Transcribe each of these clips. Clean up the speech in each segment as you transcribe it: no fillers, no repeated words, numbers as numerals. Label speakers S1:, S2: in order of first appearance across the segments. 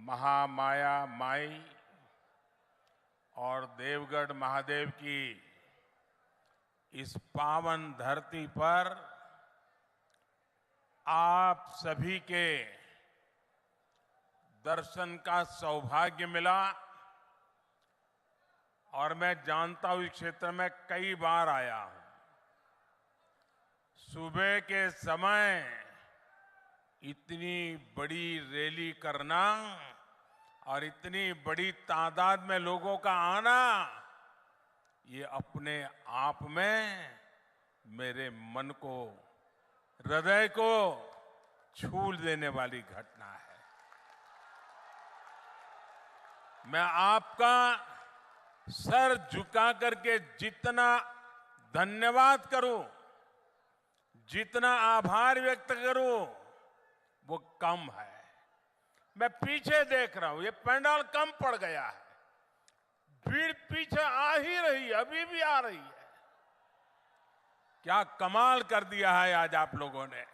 S1: महामाया माई और देवगढ़ महादेव की इस पावन धरती पर आप सभी के दर्शन का सौभाग्य मिला और मैं जानता हूं इस क्षेत्र में कई बार आया हूं। सुबह के समय इतनी बड़ी रैली करना और इतनी बड़ी तादाद में लोगों का आना, ये अपने आप में मेरे मन को, हृदय को छू देने वाली घटना है। मैं आपका सर झुका करके जितना धन्यवाद करूं, जितना आभार व्यक्त करूं, वो कम है। मैं पीछे देख रहा हूं, ये पंडाल कम पड़ गया है, भीड़ पीछे आ ही रही है, अभी भी आ रही है। क्या कमाल कर दिया है आज आप लोगों ने।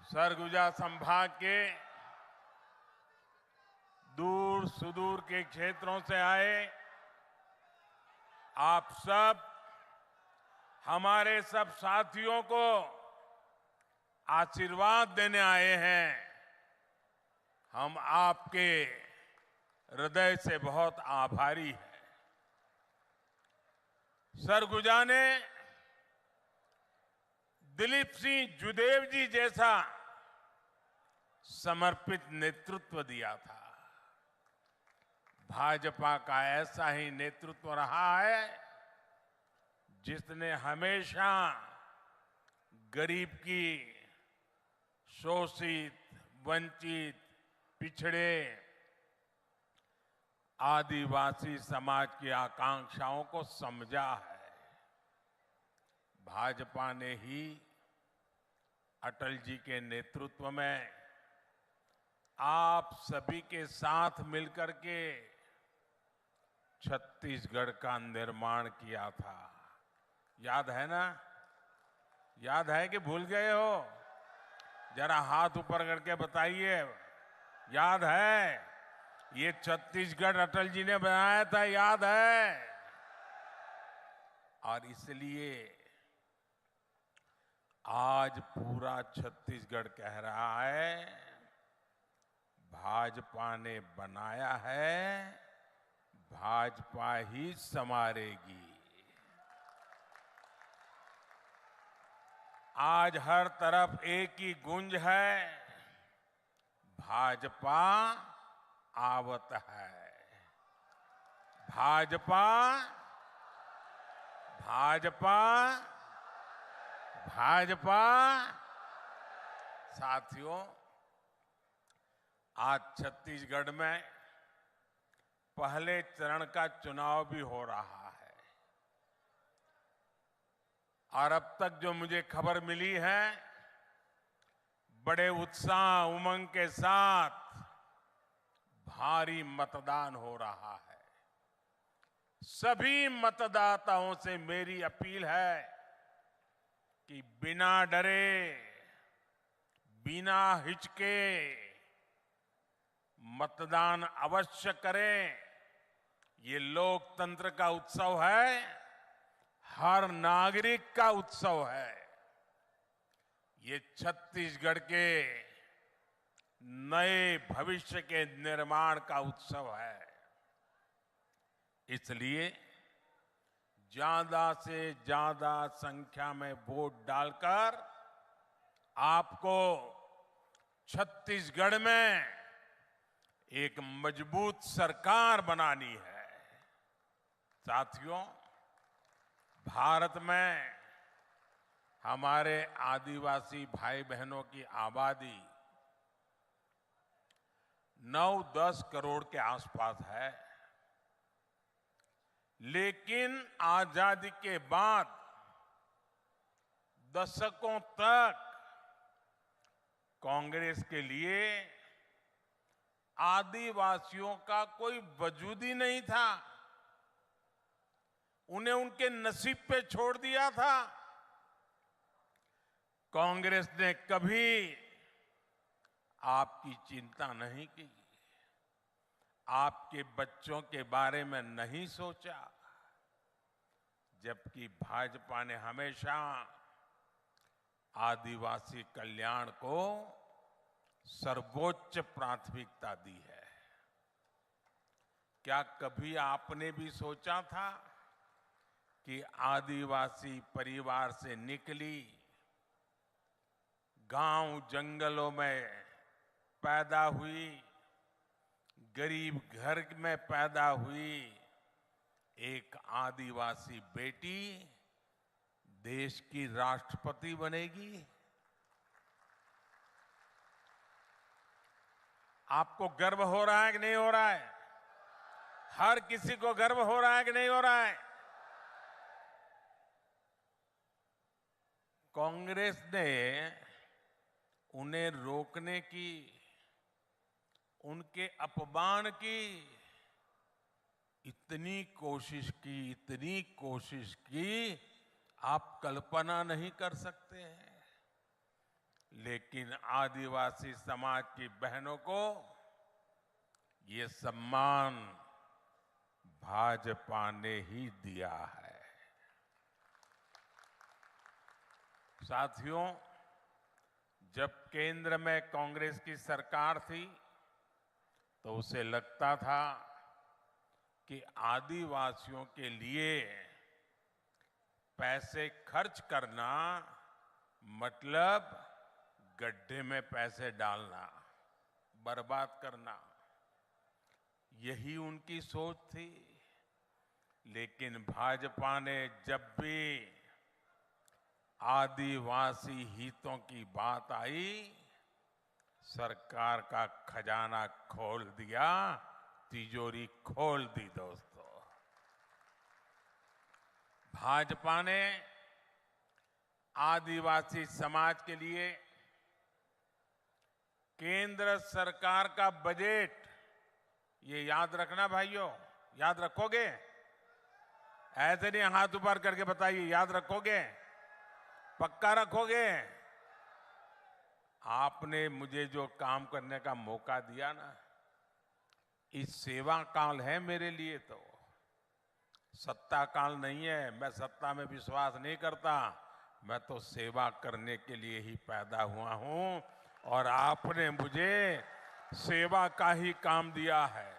S1: सरगुजा संभाग के दूर सुदूर के क्षेत्रों से आए आप सब हमारे सब साथियों को आशीर्वाद देने आए हैं। हम आपके हृदय से बहुत आभारी हैं। सरगुजा ने दिलीप सिंह जुदेव जी जैसा समर्पित नेतृत्व दिया था। भाजपा का ऐसा ही नेतृत्व रहा है जिसने हमेशा गरीब की, शोषित, वंचित, पिछड़े, आदिवासी समाज की आकांक्षाओं को समझा है। भाजपा ने ही अटल जी के नेतृत्व में आप सभी के साथ मिलकर के छत्तीसगढ़ का निर्माण किया था। याद है ना? याद है कि भूल गए हो? जरा हाथ ऊपर करके बताइए, याद है? ये छत्तीसगढ़ अटल जी ने बनाया था, याद है? और इसलिए आज पूरा छत्तीसगढ़ कह रहा है, भाजपा ने बनाया है, भाजपा ही संवारेगी। आज हर तरफ एक ही गूंज है, भाजपा आवत है। भाजपा, भाजपा, भाजपा। साथियों, आज छत्तीसगढ़ में पहले चरण का चुनाव भी हो रहा है और अब तक जो मुझे खबर मिली है, बड़े उत्साह उमंग के साथ भारी मतदान हो रहा है। सभी मतदाताओं से मेरी अपील है कि बिना डरे, बिना हिचके मतदान अवश्य करें। ये लोकतंत्र का उत्सव है, हर नागरिक का उत्सव है। ये छत्तीसगढ़ के नए भविष्य के निर्माण का उत्सव है। इसलिए ज्यादा से ज्यादा संख्या में वोट डालकर आपको छत्तीसगढ़ में एक मजबूत सरकार बनानी है। साथियों, भारत में हमारे आदिवासी भाई बहनों की आबादी 9-10 करोड़ के आसपास है, लेकिन आजादी के बाद दशकों तक कांग्रेस के लिए आदिवासियों का कोई वजूद ही नहीं था। उन्हें उनके नसीब पे छोड़ दिया था। कांग्रेस ने कभी आपकी चिंता नहीं की, आपके बच्चों के बारे में नहीं सोचा, जबकि भाजपा ने हमेशा आदिवासी कल्याण को सर्वोच्च प्राथमिकता दी है। क्या कभी आपने भी सोचा था कि आदिवासी परिवार से निकली, गांव जंगलों में पैदा हुई, गरीब घर में पैदा हुई एक आदिवासी बेटी देश की राष्ट्रपति बनेगी? आपको गर्व हो रहा है कि नहीं हो रहा है? हर किसी को गर्व हो रहा है कि नहीं हो रहा है? कांग्रेस ने उन्हें रोकने की, उनके अपमान की इतनी कोशिश की आप कल्पना नहीं कर सकते हैं। लेकिन आदिवासी समाज की बहनों को ये सम्मान भाजपा ने ही दिया है। साथियों, जब केंद्र में कांग्रेस की सरकार थी तो उसे लगता था कि आदिवासियों के लिए पैसे खर्च करना मतलब गड्ढे में पैसे डालना, बर्बाद करना, यही उनकी सोच थी। लेकिन भाजपा ने जब भी आदिवासी हितों की बात आई, सरकार का खजाना खोल दिया, तिजोरी खोल दी। दोस्तों, भाजपा ने आदिवासी समाज के लिए केंद्र सरकार का बजट, ये याद रखना भाइयों, याद रखोगे? ऐसे नहीं हाथ ऊपर करके बताइए, याद रखोगे? पक्का रखोगे? आपने मुझे जो काम करने का मौका दिया ना, इस सेवा काल है मेरे लिए, तो सत्ता काल नहीं है। मैं सत्ता में विश्वास नहीं करता, मैं तो सेवा करने के लिए ही पैदा हुआ हूं और आपने मुझे सेवा का ही काम दिया है।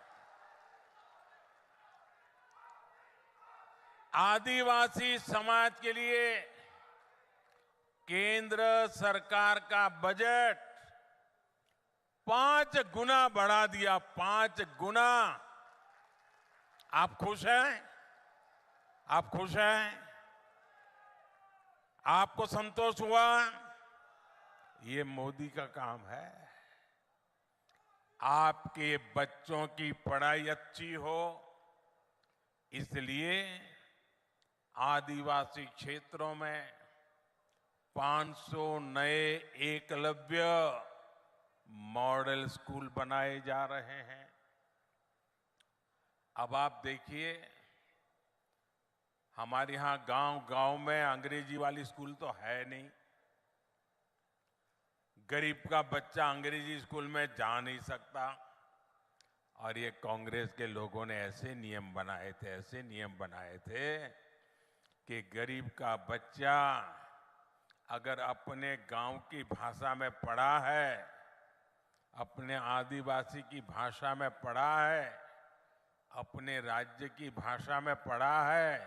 S1: आदिवासी समाज के लिए केंद्र सरकार का बजट 5 गुना बढ़ा दिया, 5 गुना। आप खुश हैं? आप खुश हैं? आपको संतोष हुआ? ये मोदी का काम है। आपके बच्चों की पढ़ाई अच्छी हो, इसलिए आदिवासी क्षेत्रों में 500 नए एकलव्य मॉडल स्कूल बनाए जा रहे हैं। अब आप देखिए, हमारे यहां गांव-गांव में अंग्रेजी वाली स्कूल तो है नहीं। गरीब का बच्चा अंग्रेजी स्कूल में जा नहीं सकता। और ये कांग्रेस के लोगों ने ऐसे नियम बनाए थे कि गरीब का बच्चा अगर अपने गांव की भाषा में पढ़ा है, अपने आदिवासी की भाषा में पढ़ा है, अपने राज्य की भाषा में पढ़ा है,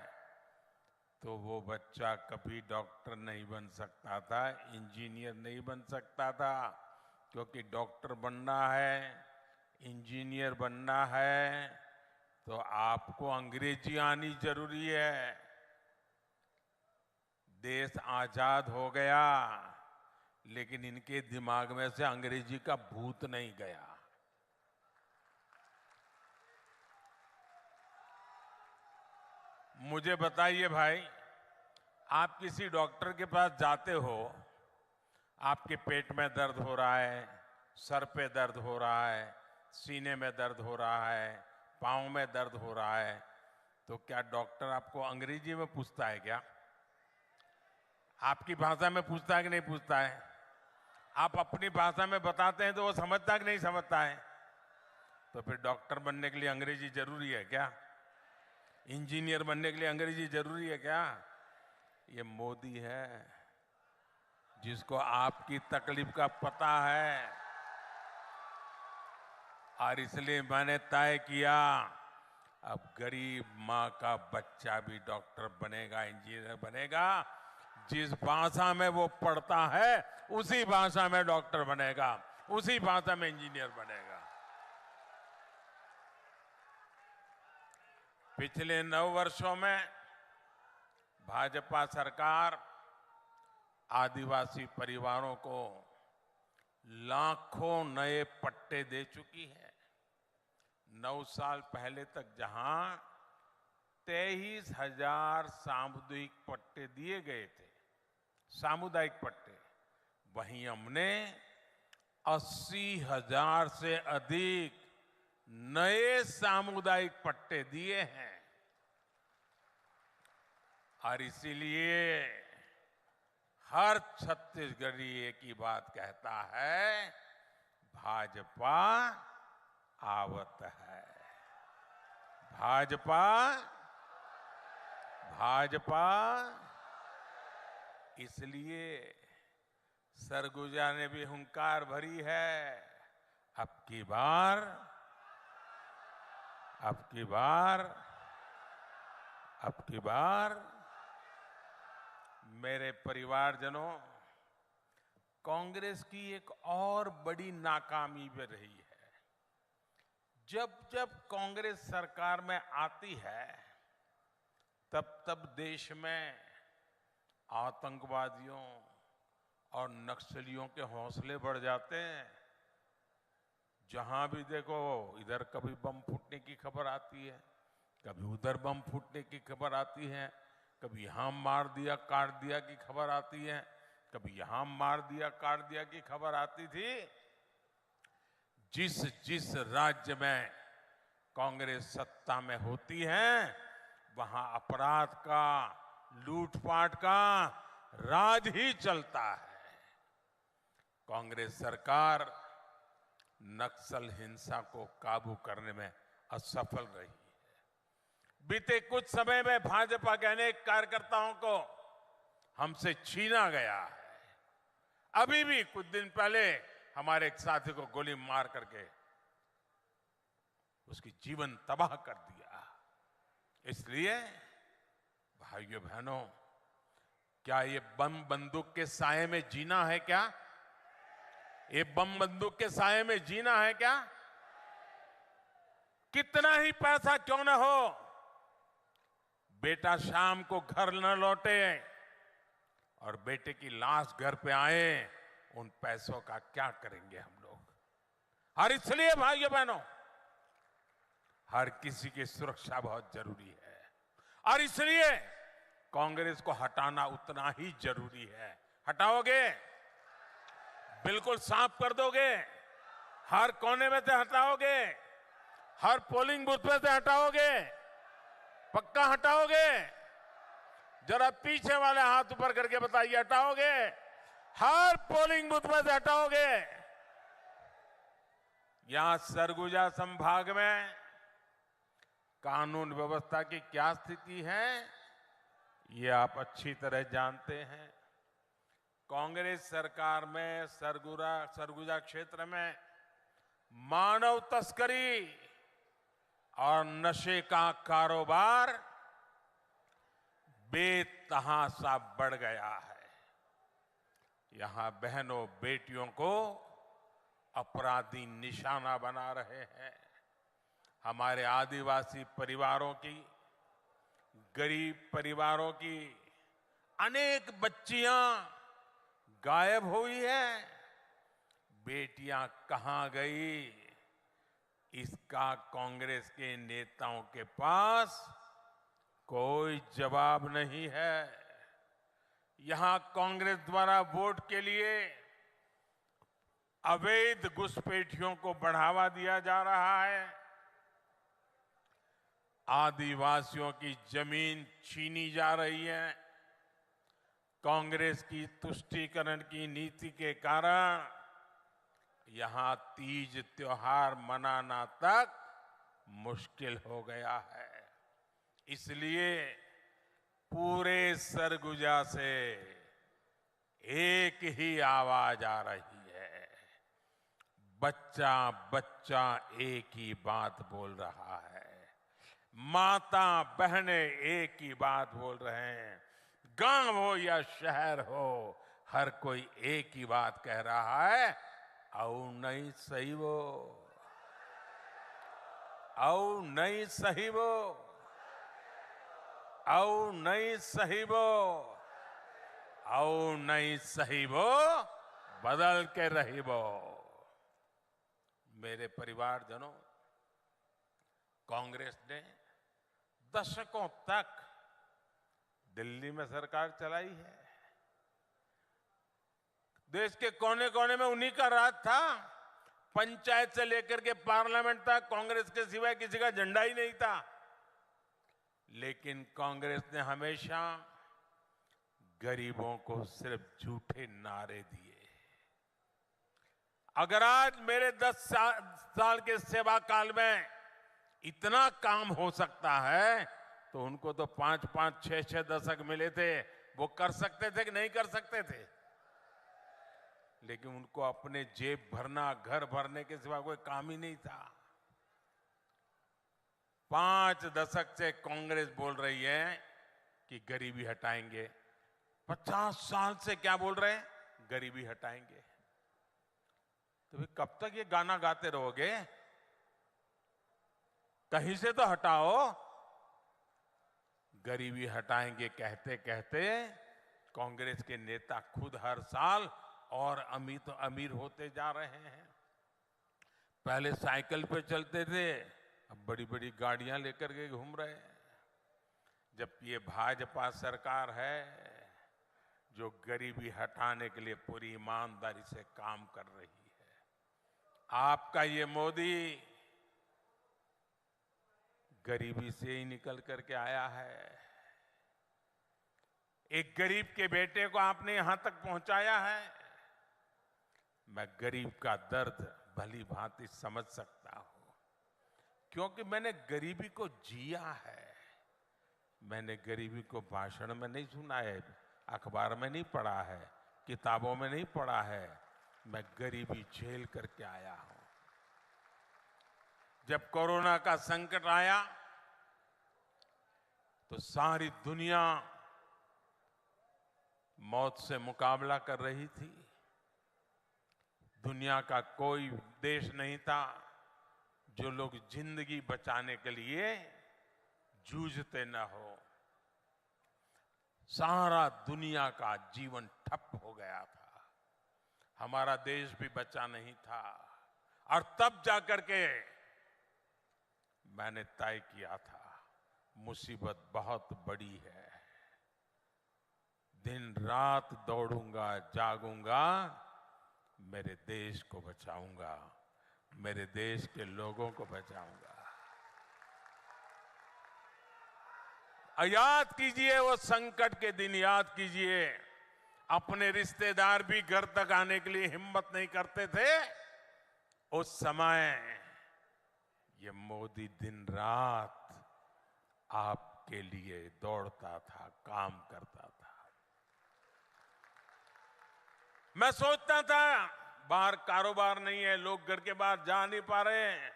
S1: तो वो बच्चा कभी डॉक्टर नहीं बन सकता था, इंजीनियर नहीं बन सकता था। क्योंकि डॉक्टर बनना है, इंजीनियर बनना है, तो आपको अंग्रेजी आनी जरूरी है। देश आजाद हो गया, लेकिन इनके दिमाग में से अंग्रेजी का भूत नहीं गया। मुझे बताइए भाई, आप किसी डॉक्टर के पास जाते हो, आपके पेट में दर्द हो रहा है, सर पे दर्द हो रहा है, सीने में दर्द हो रहा है, पांव में दर्द हो रहा है, तो क्या डॉक्टर आपको अंग्रेजी में पूछता है क्या? आपकी भाषा में पूछता है कि नहीं पूछता है? आप अपनी भाषा में बताते हैं तो वो समझता कि नहीं समझता है? तो फिर डॉक्टर बनने के लिए अंग्रेजी जरूरी है क्या? इंजीनियर बनने के लिए अंग्रेजी जरूरी है क्या? ये मोदी है जिसको आपकी तकलीफ का पता है, और इसलिए मैंने तय किया अब गरीब माँ का बच्चा भी डॉक्टर बनेगा, इंजीनियर बनेगा। जिस भाषा में वो पढ़ता है उसी भाषा में डॉक्टर बनेगा, उसी भाषा में इंजीनियर बनेगा। पिछले 9 वर्षों में भाजपा सरकार आदिवासी परिवारों को लाखों नए पट्टे दे चुकी है। 9 साल पहले तक जहां 23,000 सामुदायिक पट्टे दिए गए थे, सामुदायिक पट्टे, वहीं हमने 80,000 से अधिक नए सामुदायिक पट्टे दिए हैं। और इसीलिए हर छत्तीसगढ़ी एक ही बात कहता है, भाजपा आवत है, भाजपा, भाजपा। इसलिए सरगुजा ने भी हुंकार भरी है, अब की बार मेरे परिवारजनों, कांग्रेस की एक और बड़ी नाकामी भी रही है। जब जब कांग्रेस सरकार में आती है तब तब देश में आतंकवादियों और नक्सलियों के हौसले बढ़ जाते हैं। जहां भी देखो इधर कभी बम फूटने की खबर आती है, कभी उधर बम फूटने की खबर आती है, कभी यहां मार दिया काट दिया की खबर आती है, कभी यहां मार दिया काट दिया की खबर आती थी। जिस जिस राज्य में कांग्रेस सत्ता में होती है वहां अपराध का, लूटपाट का राज ही चलता है। कांग्रेस सरकार नक्सल हिंसा को काबू करने में असफल रही है। बीते कुछ समय में भाजपा के अनेक कार्यकर्ताओं को हमसे छीना गया है। अभी भी कुछ दिन पहले हमारे एक साथी को गोली मार करके उसकी जीवन तबाह कर दिया। इसलिए भाइयों बहनों, क्या ये बम बंदूक के साए में जीना है क्या? ये बम बंदूक के साए में जीना है क्या? कितना ही पैसा क्यों न हो, बेटा शाम को घर न लौटे और बेटे की लाश घर पे आए, उन पैसों का क्या करेंगे हम लोग? और इसलिए भाइयों बहनों, हर किसी की सुरक्षा बहुत जरूरी है, और इसलिए कांग्रेस को हटाना उतना ही जरूरी है। हटाओगे? बिल्कुल साफ कर दोगे? हर कोने में से हटाओगे? हर पोलिंग बूथ में से हटाओगे? पक्का हटाओगे? जरा पीछे वाले हाथ ऊपर करके बताइए, हटाओगे? हर पोलिंग बूथ में से हटाओगे? यहां सरगुजा संभाग में कानून व्यवस्था की क्या स्थिति है, ये आप अच्छी तरह जानते हैं। कांग्रेस सरकार में सरगुजा क्षेत्र में मानव तस्करी और नशे का कारोबार बेतहाशा बढ़ गया है। यहां बहनों बेटियों को अपराधी निशाना बना रहे हैं। हमारे आदिवासी परिवारों की, गरीब परिवारों की अनेक बच्चियां गायब हुई हैं। बेटियां कहां गई, इसका कांग्रेस के नेताओं के पास कोई जवाब नहीं है। यहां कांग्रेस द्वारा वोट के लिए अवैध घुसपैठियों को बढ़ावा दिया जा रहा है। आदिवासियों की जमीन छीनी जा रही है। कांग्रेस की तुष्टीकरण की नीति के कारण यहां तीज त्योहार मनाना तक मुश्किल हो गया है। इसलिए पूरे सरगुजा से एक ही आवाज आ रही है, बच्चा बच्चा एक ही बात बोल रहा है, माता बहनें एक ही बात बोल रहे हैं, गांव हो या शहर हो, हर कोई एक ही बात कह रहा है, औ नहीं सही वो, औ नहीं सही वो, औ नहीं सही वो, औ नहीं सही वो, बदल के रही वो। मेरे परिवारजनों, कांग्रेस ने दशकों तक दिल्ली में सरकार चलाई है। देश के कोने कोने में उन्हीं का राज था। पंचायत से लेकर के पार्लियामेंट तक कांग्रेस के सिवाय किसी का झंडा ही नहीं था। लेकिन कांग्रेस ने हमेशा गरीबों को सिर्फ झूठे नारे दिए। अगर आज मेरे 10 साल के सेवा काल में इतना काम हो सकता है, तो उनको तो 5-5, 6-6 दशक मिले थे। वो कर सकते थे कि नहीं कर सकते थे? लेकिन उनको अपने जेब भरना, घर भरने के सिवा कोई काम ही नहीं था। 5 दशक से कांग्रेस बोल रही है कि गरीबी हटाएंगे। 50 साल से क्या बोल रहे हैं? गरीबी हटाएंगे। तो फिर कब तक ये गाना गाते रहोगे? कहीं से तो हटाओ। गरीबी हटाएंगे कहते कहते कांग्रेस के नेता खुद हर साल और अमीर होते जा रहे हैं। पहले साइकिल पे चलते थे, अब बड़ी बड़ी गाड़ियां लेकर के घूम रहे हैं। जब ये भाजपा सरकार है जो गरीबी हटाने के लिए पूरी ईमानदारी से काम कर रही है। आपका ये मोदी गरीबी से ही निकल करके आया है। एक गरीब के बेटे को आपने यहां तक पहुंचाया है। मैं गरीब का दर्द भली भांति समझ सकता हूं, क्योंकि मैंने गरीबी को जिया है। मैंने गरीबी को भाषण में नहीं सुना है, अखबार में नहीं पढ़ा है, किताबों में नहीं पढ़ा है। मैं गरीबी झेल करके आया हूं। जब कोरोना का संकट आया तो सारी दुनिया मौत से मुकाबला कर रही थी। दुनिया का कोई देश नहीं था जो लोग जिंदगी बचाने के लिए जूझते न हो। सारा दुनिया का जीवन ठप हो गया था। हमारा देश भी बचा नहीं था। और तब जाकर के मैंने तय किया था, मुसीबत बहुत बड़ी है। दिन रात दौड़ूंगा, जागूंगा, मेरे देश को बचाऊंगा, मेरे देश के लोगों को बचाऊंगा। याद कीजिए वो संकट के दिन, याद कीजिए अपने रिश्तेदार भी घर तक आने के लिए हिम्मत नहीं करते थे। उस समय ये मोदी दिन रात आपके लिए दौड़ता था, काम करता था। मैं सोचता था बाहर कारोबार नहीं है, लोग घर के बाहर जा नहीं पा रहे हैं,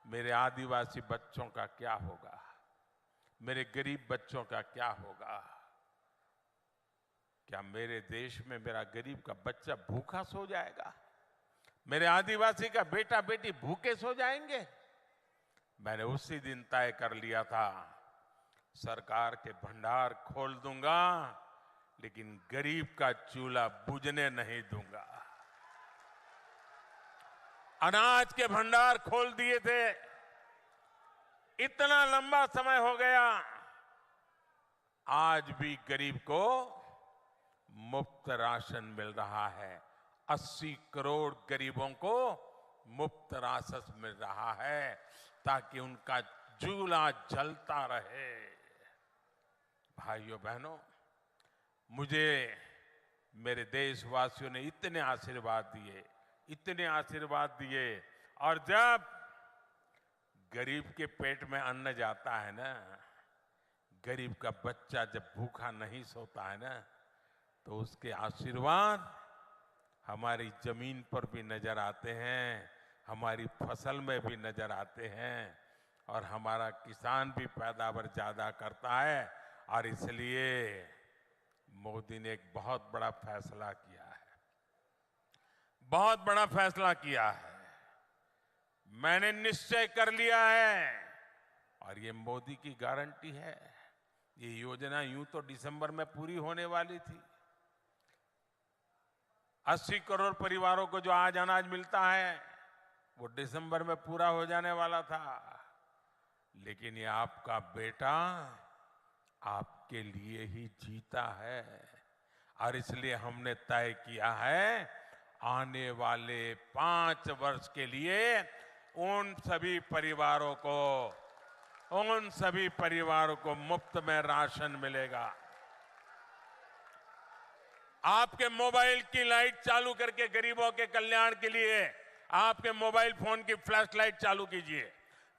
S1: मेरे आदिवासी बच्चों का क्या होगा, मेरे गरीब बच्चों का क्या होगा। क्या मेरे देश में मेरा गरीब का बच्चा भूखा सो जाएगा? मेरे आदिवासी का बेटा बेटी भूखे सो जाएंगे? मैंने उसी दिन तय कर लिया था, सरकार के भंडार खोल दूंगा, लेकिन गरीब का चूल्हा बुझने नहीं दूंगा। अनाज के भंडार खोल दिए थे। इतना लंबा समय हो गया, आज भी गरीब को मुफ्त राशन मिल रहा है। 80 करोड़ गरीबों को मुफ्त राशन मिल रहा है, ताकि उनका चूल्हा जलता रहे। भाइयों बहनों, मुझे मेरे देशवासियों ने इतने आशीर्वाद दिए, और जब गरीब के पेट में अन्न जाता है ना, गरीब का बच्चा जब भूखा नहीं सोता है ना, तो उसके आशीर्वाद हमारी जमीन पर भी नजर आते हैं, हमारी फसल में भी नजर आते हैं, और हमारा किसान भी पैदावार ज्यादा करता है। और इसलिए मोदी ने एक बहुत बड़ा फैसला किया है, बहुत बड़ा फैसला किया है। मैंने निश्चय कर लिया है, और ये मोदी की गारंटी है। ये योजना यूं तो दिसंबर में पूरी होने वाली थी। 80 करोड़ परिवारों को जो आज अनाज मिलता है, वो दिसंबर में पूरा हो जाने वाला था। लेकिन ये आपका बेटा आपके लिए ही जीता है, और इसलिए हमने तय किया है आने वाले 5 वर्ष के लिए उन सभी परिवारों को मुफ्त में राशन मिलेगा। आपके मोबाइल की लाइट चालू करके गरीबों के कल्याण के लिए आपके मोबाइल फोन की फ्लैश लाइट चालू कीजिए।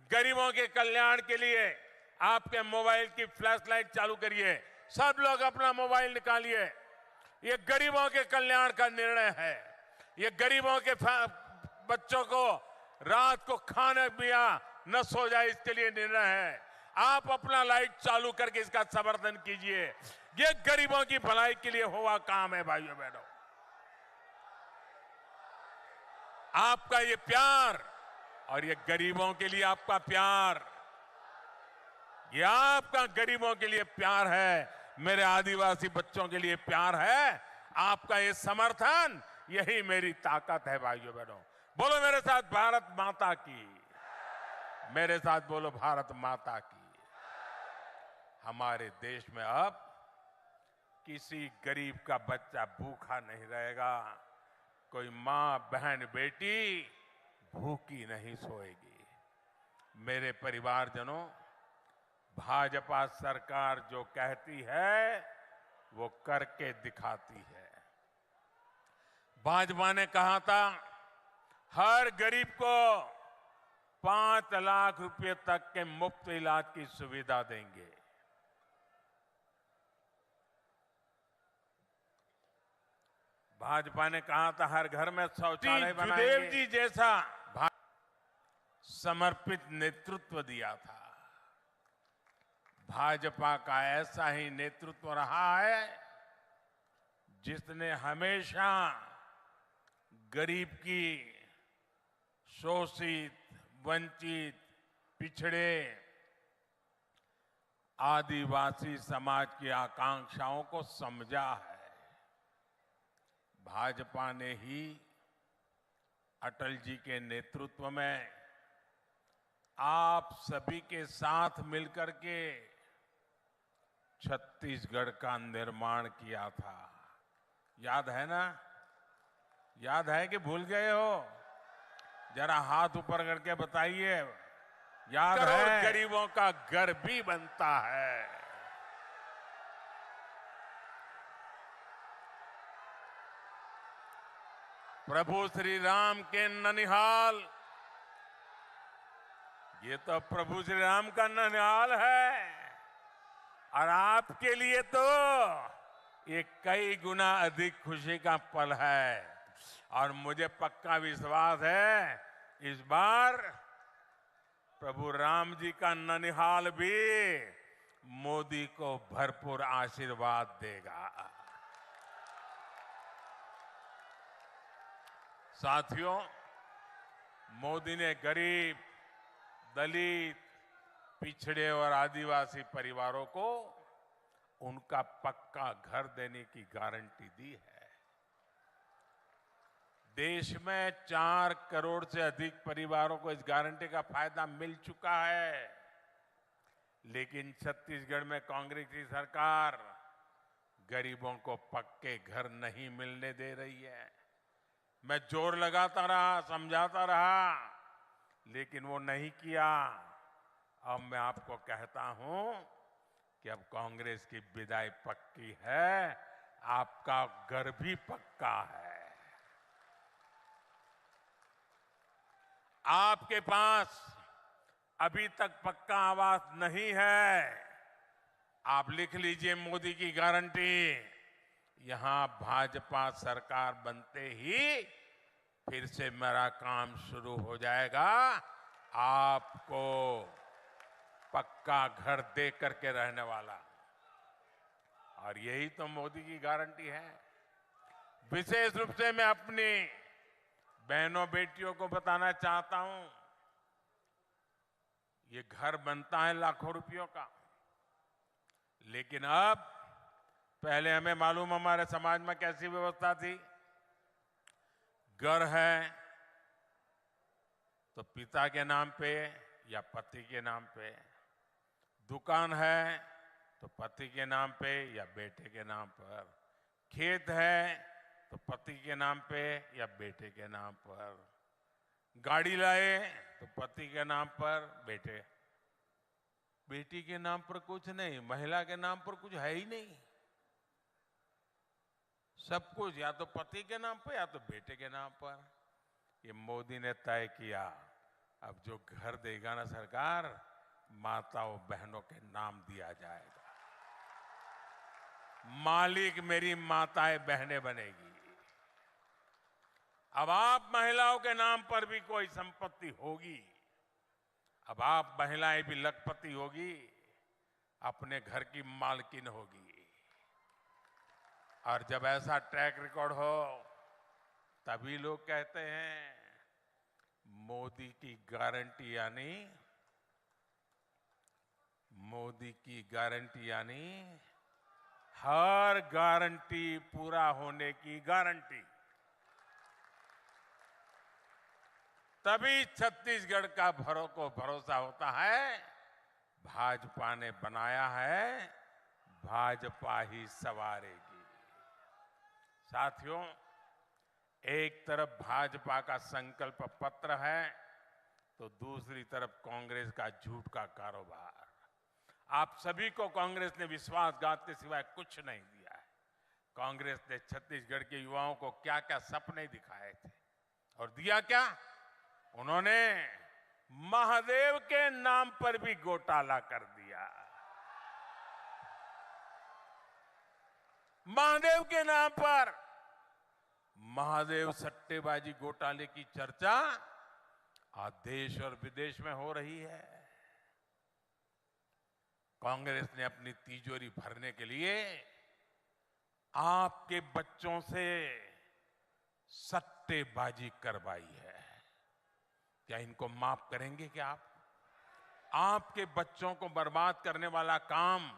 S1: गरीबों के कल्याण के लिए आपके मोबाइल की फ्लैश लाइट चालू करिए। सब लोग अपना मोबाइल निकालिए। ये गरीबों के कल्याण का निर्णय है। ये गरीबों के बच्चों को रात को खाना पिया न सो जाए, इसके लिए निर्णय है। आप अपना लाइट चालू करके इसका समर्थन कीजिए। ये गरीबों की भलाई के लिए हुआ काम है भाइयों बहनों। आपका ये प्यार और ये गरीबों के लिए आपका प्यार, ये आपका गरीबों के लिए प्यार है, मेरे आदिवासी बच्चों के लिए प्यार है। आपका ये समर्थन, यही मेरी ताकत है भाइयों बहनों। बोलो मेरे साथ भारत माता की, मेरे साथ बोलो भारत माता की। हमारे देश में अब किसी गरीब का बच्चा भूखा नहीं रहेगा, कोई मां बहन बेटी भूखी नहीं सोएगी। मेरे परिवारजनों, भाजपा सरकार जो कहती है वो करके दिखाती है। भाजपा ने कहा था हर गरीब को 5 लाख रुपए तक के मुफ्त इलाज की सुविधा देंगे। भाजपा ने कहा था हर घर में शौचालय बनाएंगे। सुखदेव जी जैसा समर्पित नेतृत्व दिया था। भाजपा का ऐसा ही नेतृत्व रहा है जिसने हमेशा गरीब की, शोषित, वंचित, पिछड़े, आदिवासी समाज की आकांक्षाओं को समझा है। भाजपा ने ही अटल जी के नेतृत्व में आप सभी के साथ मिलकर के छत्तीसगढ़ का निर्माण किया था। याद है ना? याद है कि भूल गए हो? जरा हाथ ऊपर करके बताइए। याद है? गरीबों का घर भी बनता है। प्रभु श्री राम के ननिहाल, ये तो प्रभु श्री राम का ननिहाल है, और आपके लिए तो ये कई गुना अधिक खुशी का पल है। और मुझे पक्का विश्वास है इस बार प्रभु राम जी का ननिहाल भी मोदी को भरपूर आशीर्वाद देगा। साथियों, मोदी ने गरीब, दलित, पिछड़े और आदिवासी परिवारों को उनका पक्का घर देने की गारंटी दी है। देश में 4 करोड़ से अधिक परिवारों को इस गारंटी का फायदा मिल चुका है। लेकिन छत्तीसगढ़ में कांग्रेस की सरकार गरीबों को पक्के घर नहीं मिलने दे रही है। मैं जोर लगाता रहा, समझाता रहा, लेकिन वो नहीं किया। अब मैं आपको कहता हूं कि अब कांग्रेस की विदाई पक्की है। आपका घर भी पक्का है। आपके पास अभी तक पक्का आवास नहीं है, आप लिख लीजिए मोदी की गारंटी। यहां भाजपा सरकार बनते ही फिर से मेरा काम शुरू हो जाएगा, आपको पक्का घर दे करके रहने वाला। और यही तो मोदी की गारंटी है। विशेष रूप से मैं अपनी बहनों बेटियों को बताना चाहता हूं, ये घर बनता है लाखों रुपयों का, लेकिन अब पहले हमें मालूम हमारे समाज में कैसी व्यवस्था थी। घर है तो पिता के नाम पे या पति के नाम पे, दुकान है तो पति के नाम पे या बेटे के नाम पर, खेत है तो पति के नाम पे या बेटे के नाम पर, गाड़ी लाए तो पति के नाम पर, बेटी के नाम पर कुछ नहीं, महिला के नाम पर कुछ है ही नहीं। सब कुछ या तो पति के नाम पर या तो बेटे के नाम पर। ये मोदी ने तय किया, अब जो घर देगा ना सरकार, माताओं बहनों के नाम दिया जाएगा। मालिक मेरी माताएं बहनें बनेगी। अब आप महिलाओं के नाम पर भी कोई संपत्ति होगी, अब आप महिलाएं भी लखपति होगी, अपने घर की मालकिन होगी। और जब ऐसा ट्रैक रिकॉर्ड हो तभी लोग कहते हैं मोदी की गारंटी यानी हर गारंटी पूरा होने की गारंटी। तभी छत्तीसगढ़ का भरोसा होता है, भाजपा ने बनाया है, भाजपा ही संवारेगी। साथियों, एक तरफ भाजपा का संकल्प पत्र है तो दूसरी तरफ कांग्रेस का झूठ का कारोबार। आप सभी को कांग्रेस ने विश्वासघात के सिवाय कुछ नहीं दिया है। कांग्रेस ने छत्तीसगढ़ के युवाओं को क्या क्या सपने दिखाए थे और दिया क्या? उन्होंने महादेव के नाम पर भी घोटाला कर दिया। महादेव के नाम पर महादेव सट्टेबाजी घोटाले की चर्चा आज देश और विदेश में हो रही है। कांग्रेस ने अपनी तिजोरी भरने के लिए आपके बच्चों से सट्टेबाजी करवाई है। क्या इनको माफ करेंगे क्या आप? आपके बच्चों को बर्बाद करने वाला काम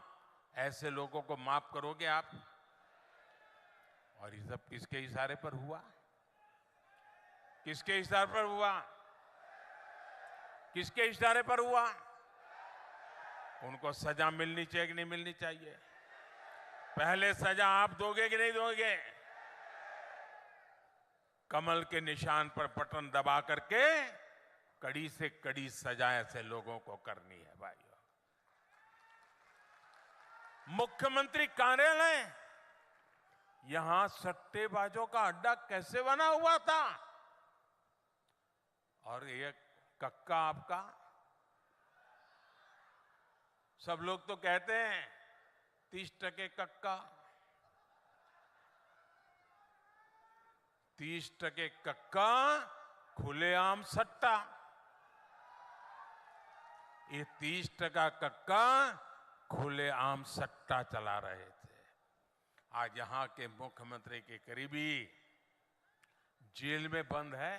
S1: ऐसे लोगों को माफ करोगे आप? और ये सब किसके इशारे पर हुआ? किसके इशारे पर हुआ? किसके इशारे पर हुआ? उनको सजा मिलनी चाहिए कि नहीं मिलनी चाहिए? पहले सजा आप दोगे कि नहीं दोगे? कमल के निशान पर बटन दबा करके कड़ी से कड़ी सजा ऐसे लोगों को करनी है भाइयों। मुख्यमंत्री कार्यालय यहां सट्टेबाजों का अड्डा कैसे बना हुआ था? और ये कक्का आपका, सब लोग तो कहते हैं 30% कक्का, 30% कक्का, खुलेआम सट्टा। ये 30% कक्का खुलेआम सट्टा चला रहे थे। आज यहां के मुख्यमंत्री के करीबी जेल में बंद है।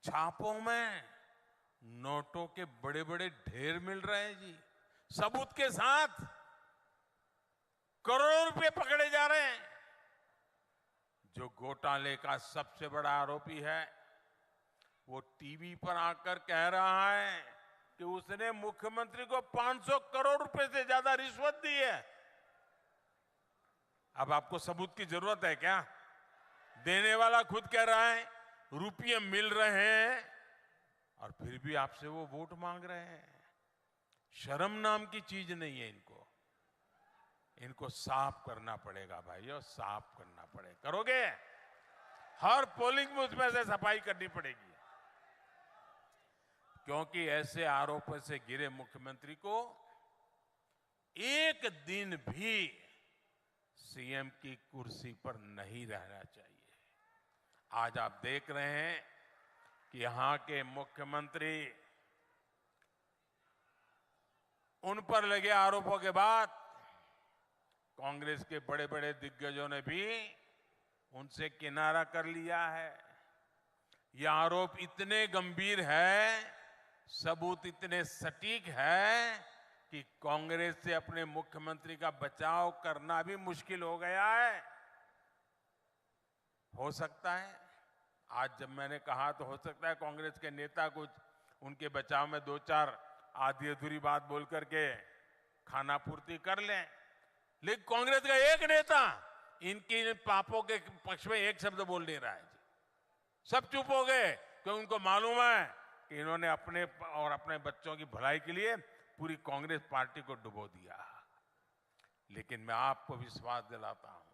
S1: छापों में नोटों के बड़े बड़े ढेर मिल रहे हैं जी, सबूत के साथ। करोड़ों रुपए पकड़े जा रहे हैं। जो घोटाले का सबसे बड़ा आरोपी है वो टीवी पर आकर कह रहा है कि उसने मुख्यमंत्री को 500 करोड़ रुपए से ज्यादा रिश्वत दी है। अब आपको सबूत की जरूरत है क्या? देने वाला खुद कह रहा है रुपये मिल रहे हैं और फिर भी आपसे वो वोट मांग रहे हैं। शर्म नाम की चीज नहीं है इनको। इनको साफ करना पड़ेगा भाइयों, साफ करना पड़ेगा। करोगे? हर पोलिंग बूथ में से सफाई करनी पड़ेगी, क्योंकि ऐसे आरोपों से घिरे मुख्यमंत्री को एक दिन भी सीएम की कुर्सी पर नहीं रहना चाहिए। आज आप देख रहे हैं कि यहां के मुख्यमंत्री, उन पर लगे आरोपों के बाद कांग्रेस के बड़े बड़े दिग्गजों ने भी उनसे किनारा कर लिया है। ये आरोप इतने गंभीर है, सबूत इतने सटीक है कि कांग्रेस से अपने मुख्यमंत्री का बचाव करना भी मुश्किल हो गया है। हो सकता है आज जब मैंने कहा तो हो सकता है कांग्रेस के नेता कुछ उनके बचाव में दो चार आधी अधूरी बात बोल करके खाना पूर्ति कर लें, लेकिन कांग्रेस का एक नेता इनकी पापों के पक्ष में एक शब्द बोल नहीं रहा है जी। सब चुप हो गए क्योंकि उनको मालूम है कि इन्होंने अपने और अपने बच्चों की भलाई के लिए पूरी कांग्रेस पार्टी को डुबो दिया। लेकिन मैं आपको विश्वास दिलाता हूं,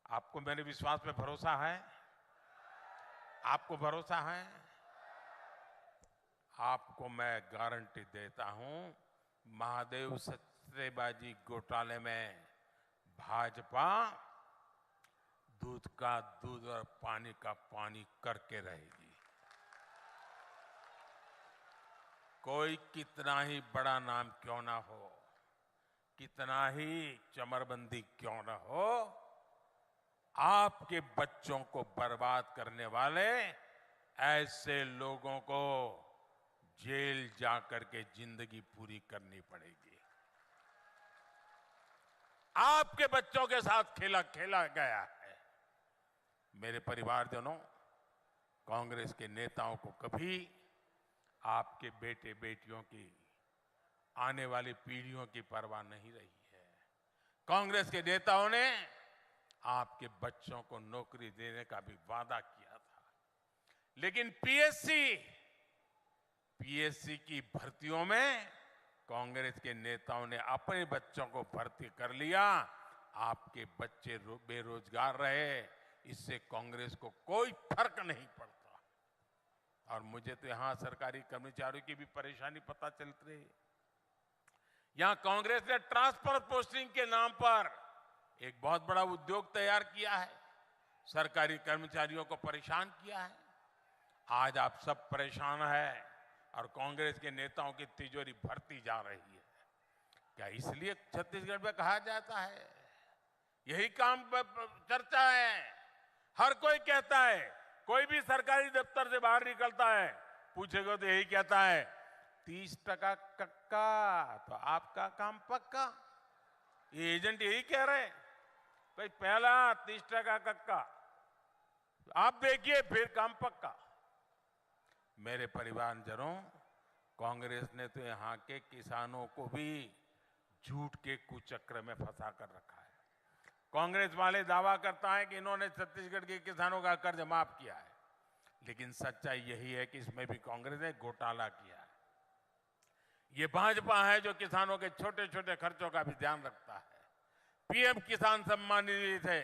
S1: आपको मेरे विश्वास पे भरोसा है? आपको भरोसा है? आपको मैं गारंटी देता हूं, महादेव सट्टेबाजी घोटाले में भाजपा दूध का दूध और पानी का पानी करके रहेगी। कोई कितना ही बड़ा नाम क्यों ना हो, कितना ही चमरबंदी क्यों ना हो, आपके बच्चों को बर्बाद करने वाले ऐसे लोगों को जेल जाकर के जिंदगी पूरी करनी पड़ेगी। आपके बच्चों के साथ खेला गया है। मेरे परिवारजनों, कांग्रेस के नेताओं को कभी आपके बेटे बेटियों की, आने वाली पीढ़ियों की परवाह नहीं रही है। कांग्रेस के नेताओं ने आपके बच्चों को नौकरी देने का भी वादा किया था, लेकिन पीएससी की भर्तियों में कांग्रेस के नेताओं ने अपने बच्चों को भर्ती कर लिया। आपके बच्चे बेरोजगार रहे, इससे कांग्रेस को कोई फर्क नहीं पड़ता। और मुझे तो यहां सरकारी कर्मचारियों की भी परेशानी पता चलती रही। यहां कांग्रेस ने ट्रांसफर पोस्टिंग के नाम पर एक बहुत बड़ा उद्योग तैयार किया है, सरकारी कर्मचारियों को परेशान किया है। आज आप सब परेशान हैं और कांग्रेस के नेताओं की तिजोरी भरती जा रही है। क्या इसलिए छत्तीसगढ़ में कहा जाता है? यही काम चर्चा है। हर कोई कहता है, कोई भी सरकारी दफ्तर से बाहर निकलता है पूछेगा तो यही कहता है 30% कक्का तो आपका काम पक्का। ये एजेंट यही कह रहे हैं भाई, पहला 30% कक्का, आप देखिए फिर काम पक्का। मेरे परिवारजनों, कांग्रेस ने तो यहां के किसानों को भी झूठ के कुचक्र में फंसा कर रखा है। कांग्रेस वाले दावा करता है कि इन्होंने छत्तीसगढ़ के किसानों का कर्ज माफ किया है, लेकिन सच्चाई यही है कि इसमें भी कांग्रेस ने घोटाला किया है। ये भाजपा है जो किसानों के छोटे छोटे खर्चों का भी ध्यान रखता है। पीएम किसान सम्मान निधि से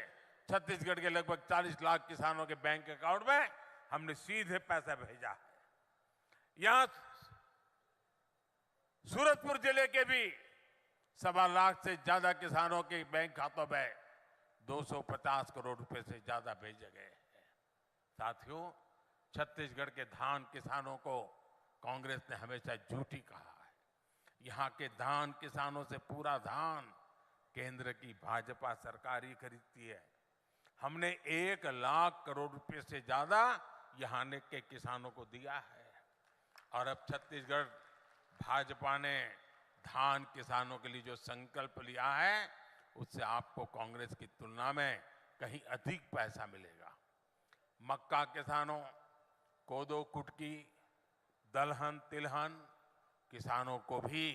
S1: छत्तीसगढ़ के लगभग 40 लाख किसानों के बैंक अकाउंट में हमने सीधे पैसा भेजा है। यहां सूरजपुर जिले के भी 1.25 लाख से ज्यादा किसानों के बैंक खातों में 250 करोड़ रुपए से ज्यादा भेजे गए हैं। साथियों, छत्तीसगढ़ के धान किसानों को कांग्रेस ने हमेशा झूठी कहा है। यहां के धान किसानों से पूरा धान केंद्र की भाजपा सरकार ही खरीदती है। हमने 1 लाख करोड़ रुपए से ज्यादा यहां के किसानों को दिया है। और अब छत्तीसगढ़ भाजपा ने धान किसानों के लिए जो संकल्प लिया है, उससे आपको कांग्रेस की तुलना में कहीं अधिक पैसा मिलेगा। मक्का किसानों, कोदो कुटकी, दलहन तिलहन किसानों को भी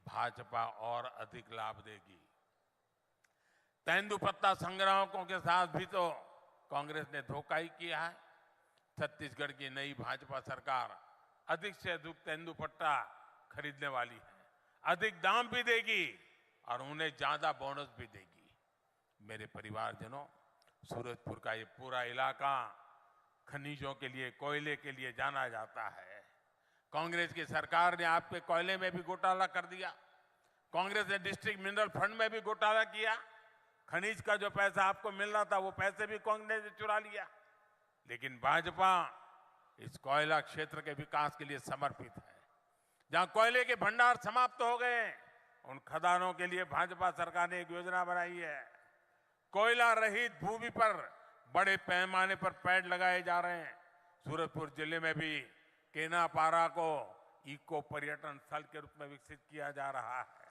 S1: भाजपा और अधिक लाभ देगी। तेंदुपत्ता संग्राहकों के साथ भी तो कांग्रेस ने धोखा ही किया है। छत्तीसगढ़ की नई भाजपा सरकार अधिक से अधिक तेंदुपत्ता खरीदने वाली है, अधिक दाम भी देगी और उन्हें ज्यादा बोनस भी देगी। मेरे परिवारजनों, सूरजपुर का ये पूरा इलाका खनिजों के लिए, कोयले के लिए जाना जाता है। कांग्रेस की सरकार ने आपके कोयले में भी घोटाला कर दिया। कांग्रेस ने डिस्ट्रिक्ट मिनरल फंड में भी घोटाला किया। खनिज का जो पैसा आपको मिलना था वो पैसे भी कांग्रेस ने चुरा लिया। लेकिन भाजपा इस कोयला क्षेत्र के विकास के लिए समर्पित है। जहां कोयले के भंडार समाप्त हो गए, उन खदानों के लिए भाजपा सरकार ने एक योजना बनाई है। कोयला रहित भूमि पर बड़े पैमाने पर पेड़ लगाए जा रहे हैं। सूरजपुर जिले में भी केनापारा को इको पर्यटन स्थल के रूप में विकसित किया जा रहा है।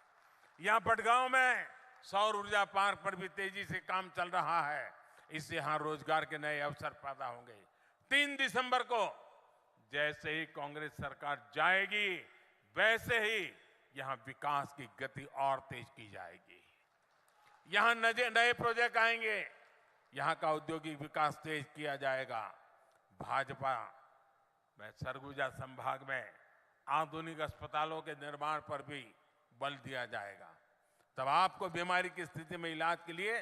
S1: यहां भटगांव में सौर ऊर्जा पार्क पर भी तेजी से काम चल रहा है। इससे यहां रोजगार के नए अवसर पैदा होंगे। 3 दिसंबर को जैसे ही कांग्रेस सरकार जाएगी, वैसे ही यहां विकास की गति और तेज की जाएगी। यहां नए प्रोजेक्ट आएंगे, यहां का औद्योगिक विकास तेज किया जाएगा। भाजपा में सरगुजा संभाग में आधुनिक अस्पतालों के निर्माण पर भी बल दिया जाएगा। तब आपको बीमारी की स्थिति में इलाज के लिए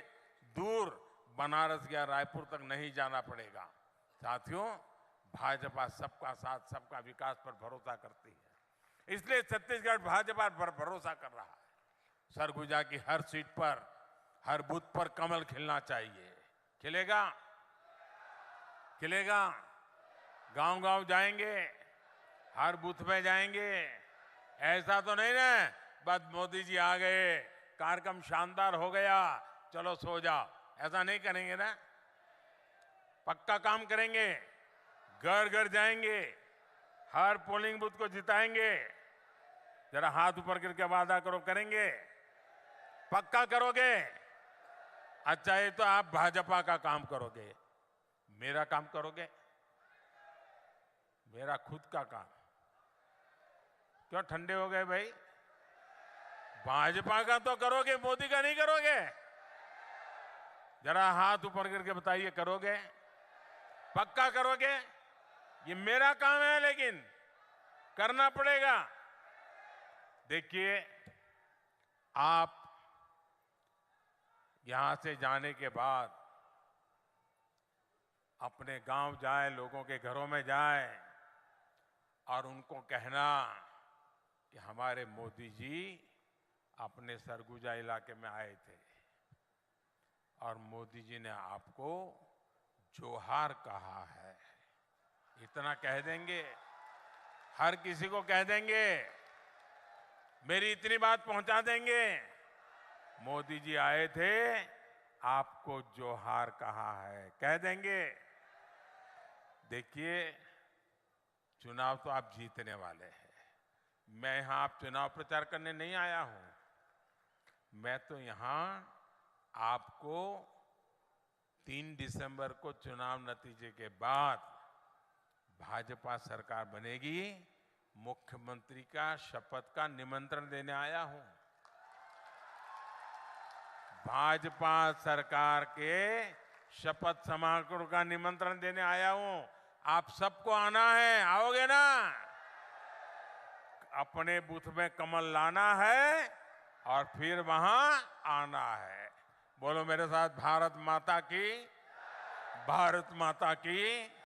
S1: दूर बनारस या रायपुर तक नहीं जाना पड़ेगा। साथियों, भाजपा सबका साथ, सबका विकास पर भरोसा करती है। इसलिए छत्तीसगढ़ भाजपा पर भरोसा कर रहा है। सरगुजा की हर सीट पर, हर बूथ पर कमल खिलना चाहिए। खिलेगा? खिलेगा? गांव-गांव जाएंगे, हर बूथ में जाएंगे। ऐसा तो नहीं ना बस मोदी जी आ गए, कार्यक्रम शानदार हो गया, चलो सो जाओ, ऐसा नहीं करेंगे ना। पक्का काम करेंगे, घर घर जाएंगे, हर पोलिंग बूथ को जिताएंगे। जरा हाथ ऊपर करके वादा करो, करेंगे? पक्का करोगे? अच्छा, ये तो आप भाजपा का काम करोगे, मेरा काम करोगे? मेरा खुद का काम। क्यों ठंडे हो गए भाई? भाजपा का तो करोगे, मोदी का नहीं करोगे? जरा हाथ ऊपर करके बताइए, करोगे? पक्का करोगे? ये मेरा काम है, लेकिन करना पड़ेगा। देखिए, आप यहां से जाने के बाद अपने गांव जाए, लोगों के घरों में जाए और उनको कहना कि हमारे मोदी जी अपने सरगुजा इलाके में आए थे और मोदी जी ने आपको जोहार कहा है। इतना कह देंगे, हर किसी को कह देंगे, मेरी इतनी बात पहुंचा देंगे, मोदी जी आए थे, आपको जोहार कहा है, कह देंगे। देखिए, चुनाव तो आप जीतने वाले हैं। मैं यहां आप चुनाव प्रचार करने नहीं आया हूं। मैं तो यहां आपको 3 दिसंबर को चुनाव नतीजे के बाद भाजपा सरकार बनेगी, मुख्यमंत्री का शपथ का निमंत्रण देने आया हूं। भाजपा सरकार के शपथ समारोह का निमंत्रण देने आया हूं। आप सबको आना है, आओगे ना? अपने बूथ में कमल लाना है और फिर वहां आना है। बोलो मेरे साथ, भारत माता की, भारत माता की।